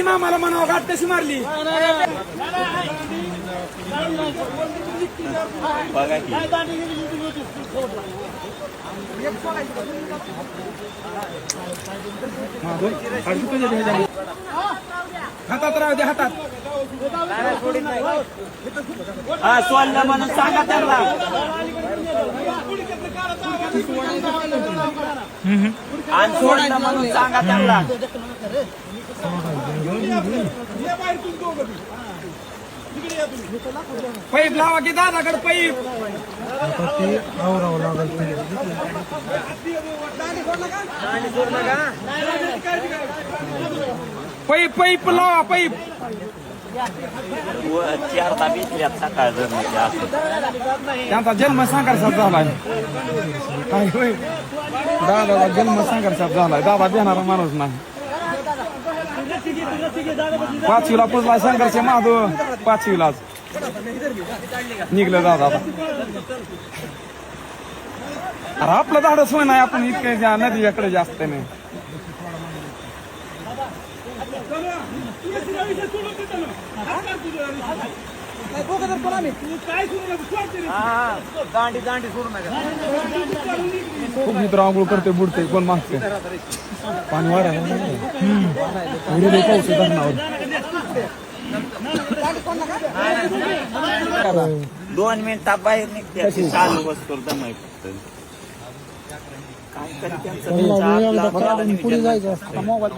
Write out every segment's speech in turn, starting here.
मामाला म्हणावं गाठ कशी मारली बघा की हातात राहू दे हातात हा सोडलं म्हणून सांगा त्यांना आणि सोडलं म्हणून सांगा त्यांना पाईप लावा की दादाकडे पाईप पाईप पाईप लावा पाईप चारदा बिसल्यात सकाळ जर त्यांचा जन्म संघर्षात झालाय काय होय दादाचा जन्म संघर्षात झालाय दादा देणारा माणूस नाही पाचवीला पुजला संघर्ष महादो पाचवीलाच निघलं दादा अरे आपलं धाडस होय नाही आपण इतके नदीकडे जास्त नाही दांडी दांडी सोडू नका खूप मित्र आंघोळ करते बुडते कोण मागते पाणी वाढायला पाऊस धरणावर 2 मिनिटात बाहेर निघते चालू बसतो दमाई काय करते पुढे जायचं असतं मोबाईल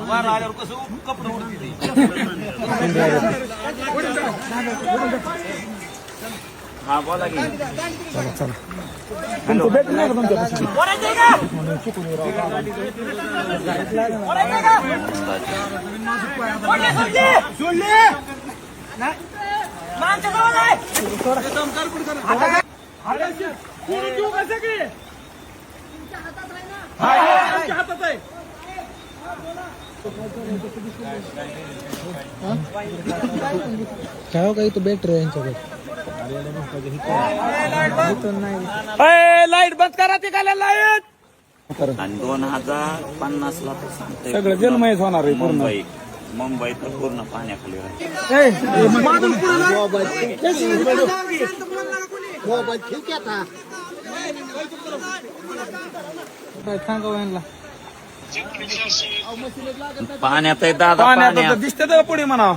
हा बोला की चला चला तुमचं भेट नाही का तुमच्यापासून काय काही तो बेटर आहे यांच्याकडे लाईट बंद करा ती काय लाईट आणि 2050 ला तर सांगते सगळं जन्मयच होणार आहे पूर्ण मुंबई तर पूर्ण पाण्याखाली राहील पाण्यात आहे दादा पाण्यात दिसते पुढे म्हणा